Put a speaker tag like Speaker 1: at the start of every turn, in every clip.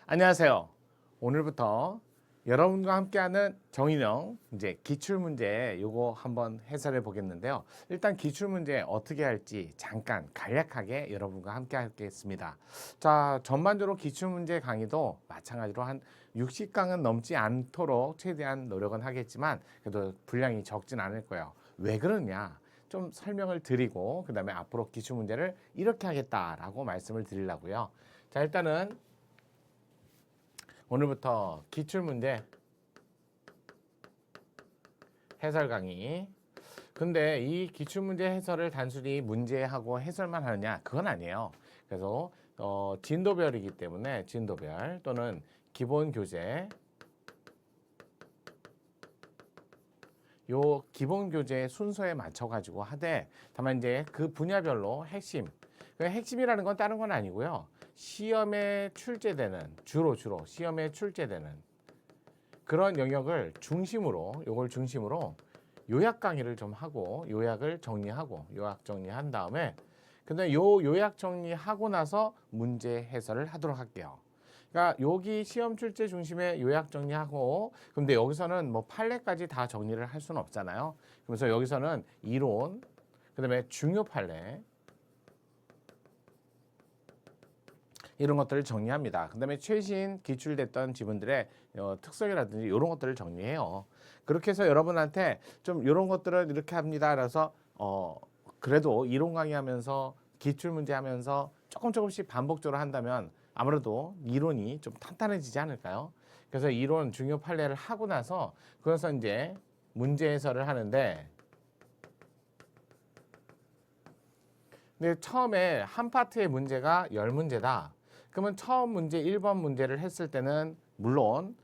Speaker 1: 안녕하세요. 오늘부터 여러분과 함께하는 정인영 기출문제 요거 한번 해설해 보겠는데요. 일단 기출문제 어떻게 할지 잠깐 간략하게 여러분과 함께 하겠습니다. 자, 전반적으로 기출문제 강의도 마찬가지로 한 60강은 넘지 않도록 최대한 노력은 하겠지만 그래도 분량이 적진 않을 거예요. 왜 그러냐? 좀 설명을 드리고 그 다음에 앞으로 기출문제를 이렇게 하겠다라고 말씀을 드리려고요. 자, 일단은 오늘부터 기출문제 해설 강의. 근데 이 기출문제 해설을 단순히 문제하고 해설만 하느냐? 그건 아니에요. 그래서 진도별이기 때문에 진도별 또는 기본 교재, 요 기본 교재 순서에 맞춰 가지고 하되, 다만 이제 그 분야별로 핵심, 그 핵심이라는 건 다른 건 아니고요. 시험에 출제되는 주로 시험에 출제되는 그런 영역을 중심으로, 요걸 중심으로 요약 강의를 좀 하고 요약을 정리하고 요약 정리한 다음에 근데 요 요약 정리하고 나서 문제 해설을 하도록 할게요. 그러니까 여기 시험 출제 중심에 요약 정리하고, 근데 여기서는 뭐 판례까지 다 정리를 할 수는 없잖아요. 그래서 여기서는 이론, 그다음에 중요 판례 이런 것들을 정리합니다. 그다음에 최신 기출됐던 지문들의 특성이라든지 이런 것들을 정리해요. 그렇게 해서 여러분한테 좀 이런 것들을 이렇게 합니다. 그래서 그래도 이론 강의하면서 기출 문제 하면서 조금씩 반복적으로 한다면 아무래도 이론이 좀 탄탄해지지 않을까요? 그래서 이론 중요 판례를 하고 나서 그래서 이제 문제 해설을 하는데, 근데 처음에 한 파트의 문제가 10문제다. 그러면 처음 문제 1번 문제를 했을 때는 물론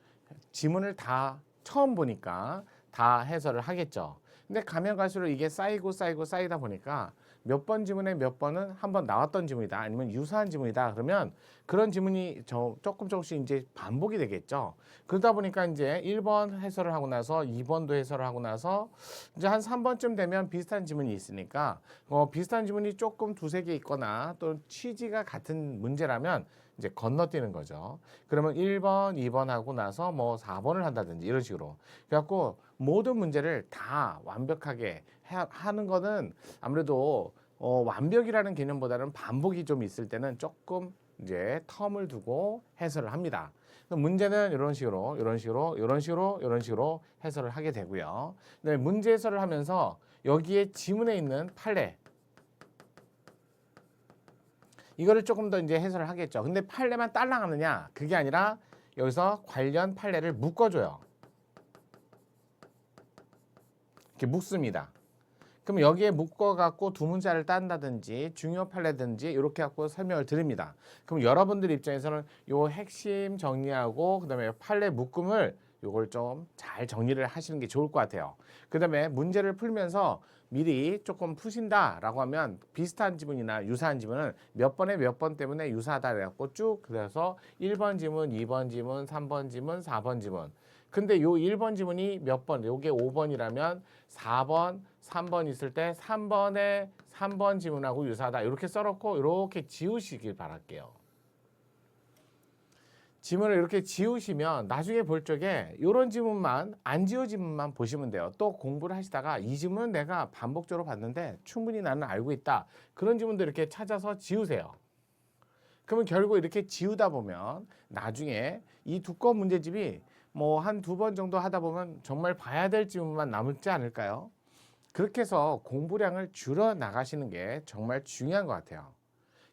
Speaker 1: 지문을 다 처음 보니까 다 해설을 하겠죠. 근데 가면 갈수록 이게 쌓이다 보니까 몇 번 지문에 몇 번은 한번 나왔던 지문이다, 아니면 유사한 지문이다, 그러면 그런 지문이 조금씩 이제 반복이 되겠죠. 그러다 보니까 이제 1번 해설을 하고 나서 2번도 해설을 하고 나서 이제 한 3번쯤 되면 비슷한 지문이 있으니까 비슷한 지문이 조금 두세 개 있거나 또 취지가 같은 문제라면 이제 건너뛰는 거죠. 그러면 1번, 2번 하고 나서 뭐 4번을 한다든지 이런 식으로. 그래갖고 모든 문제를 다 완벽하게 하는 거는 아무래도 완벽이라는 개념보다는 반복이 좀 있을 때는 조금 이제 텀을 두고 해설을 합니다. 문제는 이런 식으로 해설을 하게 되고요. 네, 문제 해설을 하면서 여기에 지문에 있는 판례, 이거를 조금 더 이제 해설을 하겠죠. 근데 판례만 딸랑하느냐? 그게 아니라 여기서 관련 판례를 묶어줘요. 이렇게 묶습니다. 그럼 여기에 묶어갖고 두 문자를 딴다든지 중요 판례든지 이렇게 갖고 설명을 드립니다. 그럼 여러분들 입장에서는 요 핵심 정리하고 그다음에 판례 묶음을 요걸 좀 잘 정리를 하시는 게 좋을 것 같아요. 그다음에 문제를 풀면서 미리 조금 푸신다라고 하면 비슷한 지문이나 유사한 지문은 몇 번에 몇 번 때문에 유사하다 그래갖고 쭉 그래서 1번 지문, 2번 지문, 3번 지문, 4번 지문. 근데 요 1번 지문이 몇 번, 요게 5번이라면 4번, 3번 있을 때 3번에 3번 지문하고 유사하다 이렇게 써놓고 이렇게 지우시길 바랄게요. 지문을 이렇게 지우시면 나중에 볼 적에 이런 지문만, 안 지워진 지문만 보시면 돼요. 또 공부를 하시다가 이 지문은 내가 반복적으로 봤는데 충분히 나는 알고 있다, 그런 지문도 이렇게 찾아서 지우세요. 그러면 결국 이렇게 지우다 보면 나중에 이 두꺼운 문제집이 뭐 한 두 번 정도 하다 보면 정말 봐야 될 지문만 남지 않을까요? 그렇게 해서 공부량을 줄여 나가시는 게 정말 중요한 것 같아요.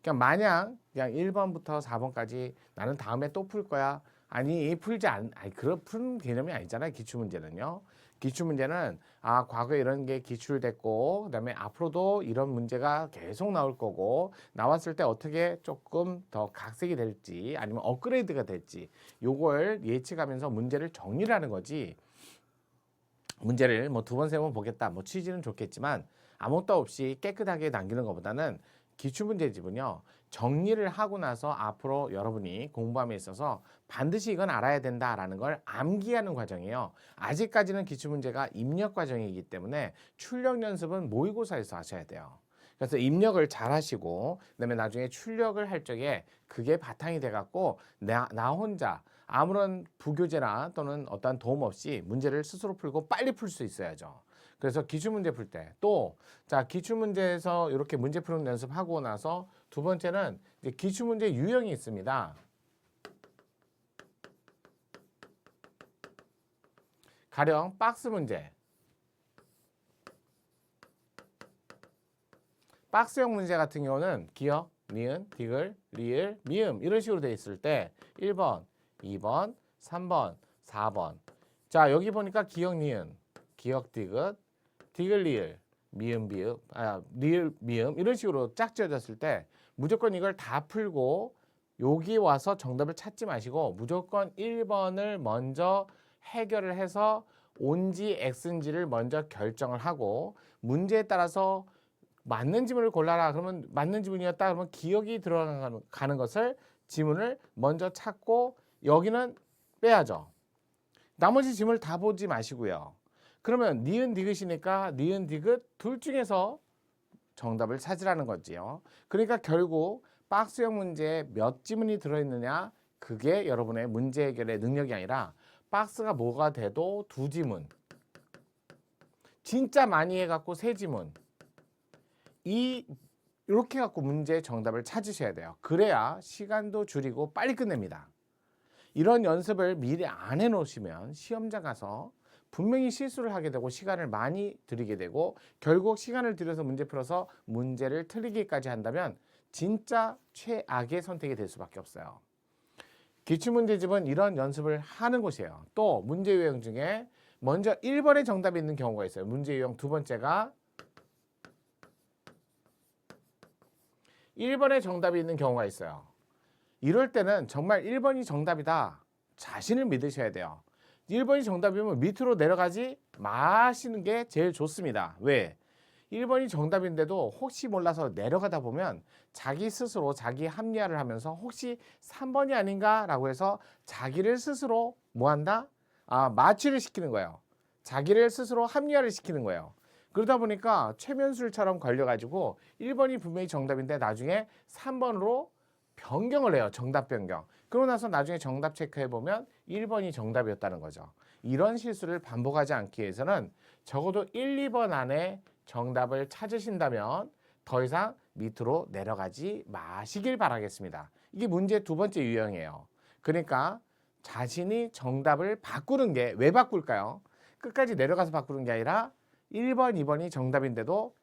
Speaker 1: 그냥 마냥 그냥 1번부터 4번까지 나는 다음에 또 풀 거야, 아니 풀지 아니 그런 푸는 개념이 아니잖아요. 기출문제는요. 기출문제는 과거에 이런 게 기출됐고 그다음에 앞으로도 이런 문제가 계속 나올 거고 나왔을 때 어떻게 조금 더 각색이 될지 아니면 업그레이드가 될지 요걸 예측하면서 문제를 정리를 하는 거지, 문제를 뭐 두 번, 세 번 보겠다, 뭐 취지는 좋겠지만 아무것도 없이 깨끗하게 남기는 것보다는 기출문제집은요, 정리를 하고 나서 앞으로 여러분이 공부함에 있어서 반드시 이건 알아야 된다라는 걸 암기하는 과정이에요. 아직까지는 기출문제가 입력 과정이기 때문에 출력 연습은 모의고사에서 하셔야 돼요. 그래서 입력을 잘 하시고 그다음에 나중에 출력을 할 적에 그게 바탕이 돼 갖고 나 혼자 아무런 부교재나 또는 어떠한 도움 없이 문제를 스스로 풀고 빨리 풀 수 있어야죠. 그래서 기출문제 풀 때 또 자 기출문제에서 이렇게 문제 푸는 연습하고 나서 두 번째는 이제 기출문제 유형이 있습니다. 가령 박스 문제, 박스형 문제 같은 경우는 기역, 니은, 디귿, 리을, 미음 이런 식으로 돼 있을 때 1번, 2번, 3번, 4번. 자 여기 보니까 기역, 니은, 기역, 디귿, 디귿, 리을, 미음, 비읍, 리을, 미음 이런 식으로 짝 지어졌을 때 무조건 이걸 다 풀고 여기 와서 정답을 찾지 마시고 무조건 1번을 먼저 해결을 해서 온지 X인지를 먼저 결정을 하고 문제에 따라서 맞는 지문을 골라라. 그러면 맞는 지문이었다. 그러면 기억이 들어가는 것을 지문을 먼저 찾고 여기는 빼야죠. 나머지 지문을 다 보지 마시고요. 그러면 니은 디귿이니까 니은 디귿 둘 중에서 정답을 찾으라는 거지요. 그러니까 결국 박스형 문제에 몇 지문이 들어있느냐 그게 여러분의 문제 해결의 능력이 아니라 박스가 뭐가 돼도 두 지문 진짜 많이 해갖고 세 지문 이렇게 갖고 문제의 정답을 찾으셔야 돼요. 그래야 시간도 줄이고 빨리 끝냅니다. 이런 연습을 미리 안 해놓으시면 시험장 가서 분명히 실수를 하게 되고 시간을 많이 들이게 되고 결국 시간을 들여서 문제 풀어서 문제를 틀리기까지 한다면 진짜 최악의 선택이 될 수밖에 없어요. 기출문제집은 이런 연습을 하는 곳이에요. 또 문제 유형 중에 먼저 1번의 정답이 있는 경우가 있어요. 문제 유형 두 번째가 1번의 정답이 있는 경우가 있어요. 이럴 때는 정말 1번이 정답이다. 자신을 믿으셔야 돼요. 1번이 정답이면 밑으로 내려가지 마시는 게 제일 좋습니다. 왜? 1번이 정답인데도 혹시 몰라서 내려가다 보면 자기 스스로 자기 합리화를 하면서 혹시 3번이 아닌가 라고 해서 자기를 스스로 뭐한다? 마취를 시키는 거예요. 자기를 스스로 합리화를 시키는 거예요. 그러다 보니까 최면술처럼 걸려가지고 1번이 분명히 정답인데 나중에 3번으로 변경을 해요. 정답 변경. 그러고 나서 나중에 정답 체크해보면 1번이 정답이었다는 거죠. 이런 실수를 반복하지 않기 위해서는 적어도 1, 2번 안에 정답을 찾으신다면 더 이상 밑으로 내려가지 마시길 바라겠습니다. 이게 문제 두 번째 유형이에요. 그러니까 자신이 정답을 바꾸는 게 왜 바꿀까요? 끝까지 내려가서 바꾸는 게 아니라 1번, 2번이 정답인데도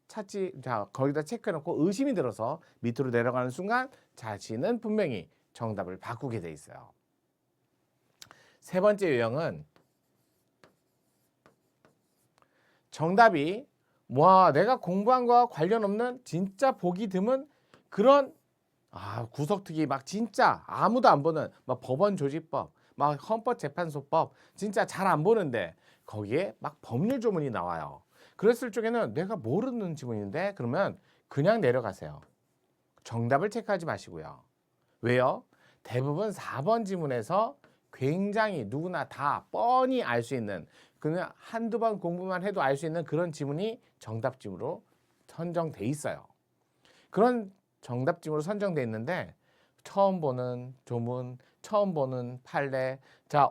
Speaker 1: 거기다 체크해놓고 의심이 들어서 밑으로 내려가는 순간 자신은 분명히 정답을 바꾸게 돼 있어요. 세 번째 유형은 정답이 내가 공부한 거와 관련 없는 진짜 보기 드문 그런 구석특위 막 진짜 아무도 안 보는 막 법원조직법, 막 헌법재판소법 진짜 잘 안 보는데 거기에 막 법률 조문이 나와요. 그랬을 적에는 내가 모르는 지문인데 그러면 그냥 내려가세요. 정답을 체크하지 마시고요. 왜요? 대부분 4번 지문에서 굉장히 누구나 다 뻔히 알 수 있는 그냥 한두 번 공부만 해도 알 수 있는 그런 지문이 정답 지문으로 선정돼 있어요. 그런 정답 지문으로 선정돼 있는데 처음 보는 조문, 처음 보는 판례,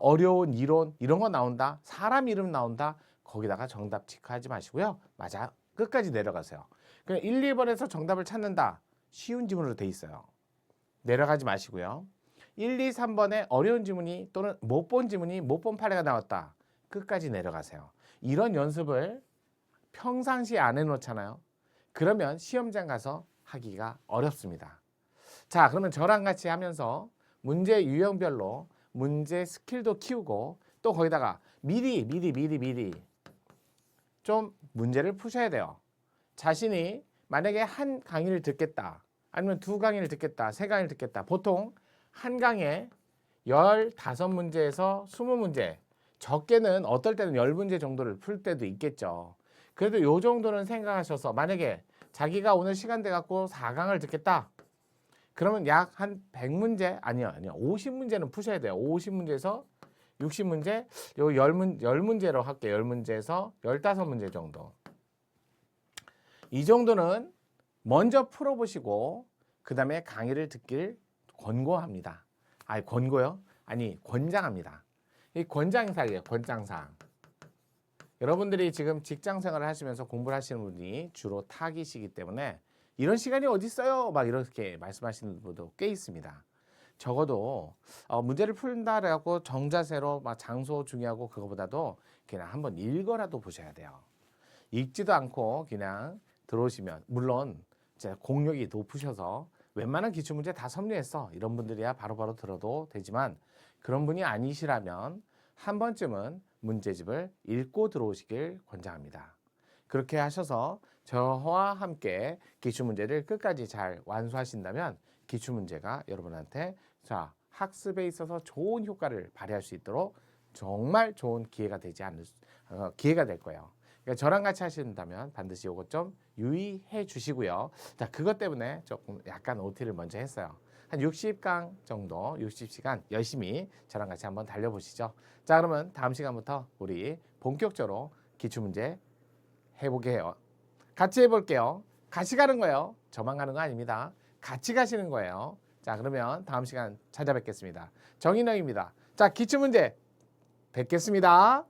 Speaker 1: 어려운 이론 이런 거 나온다. 사람 이름 나온다. 거기다가 정답 체크하지 마시고요. 맞아. 끝까지 내려가세요. 그냥 1, 2번에서 정답을 찾는다. 쉬운 지문으로 돼 있어요. 내려가지 마시고요. 1, 2, 3번에 어려운 지문이 또는 못 본 지문이 못 본 판례가 나왔다. 끝까지 내려가세요. 이런 연습을 평상시에 안 해놓잖아요. 그러면 시험장 가서 하기가 어렵습니다. 자, 그러면 저랑 같이 하면서 문제 유형별로 문제 스킬도 키우고 또 거기다가 미리 좀 문제를 푸셔야 돼요. 자신이 만약에 한 강의를 듣겠다. 아니면 두 강의를 듣겠다. 세 강의를 듣겠다. 보통 한 강에 15문제에서 20문제. 적게는 어떨 때는 10문제 정도를 풀 때도 있겠죠. 그래도 요 정도는 생각하셔서 만약에 자기가 오늘 시간 돼 갖고 4강을 듣겠다. 그러면 약 한 100문제 아니요 50문제는 푸셔야 돼요. 50문제에서 60문제, 요 10문제로 할게요. 10문제에서 15문제 정도. 이 정도는 먼저 풀어보시고 그 다음에 강의를 듣길 권고합니다. 아니 권고요? 아니 권장합니다. 이 권장사항이에요. 권장사항. 여러분들이 지금 직장 생활을 하시면서 공부를 하시는 분이 주로 타기시기 때문에 이런 시간이 어디 있어요? 막 이렇게 말씀하시는 분도 꽤 있습니다. 적어도 문제를 푼다라고 정자세로 막 장소 중요하고 그거보다도 그냥 한번 읽어라도 보셔야 돼요. 읽지도 않고 그냥 들어오시면 물론 제 공력이 높으셔서 웬만한 기출문제 다 섭리했어 이런 분들이야 바로바로 들어도 되지만 그런 분이 아니시라면 한 번쯤은 문제집을 읽고 들어오시길 권장합니다. 그렇게 하셔서 저와 함께 기출문제를 끝까지 잘 완수하신다면 기출문제가 여러분한테 자 학습에 있어서 좋은 효과를 발휘할 수 있도록 정말 좋은 기회가 되지 않을 기회가 될 거예요. 그러니까 저랑 같이 하신다면 반드시 이것 좀 유의해 주시고요. 자, 그것 때문에 조금 약간 OT를 먼저 했어요. 한 60강 정도, 60시간 열심히 저랑 같이 한번 달려보시죠. 자, 그러면 다음 시간부터 우리 본격적으로 기출문제 해보게 해요. 같이 해볼게요. 같이 가는 거예요. 저만 가는 거 아닙니다. 같이 가시는 거예요. 자, 그러면 다음 시간 찾아뵙겠습니다. 정인영입니다. 자, 기출문제 뵙겠습니다.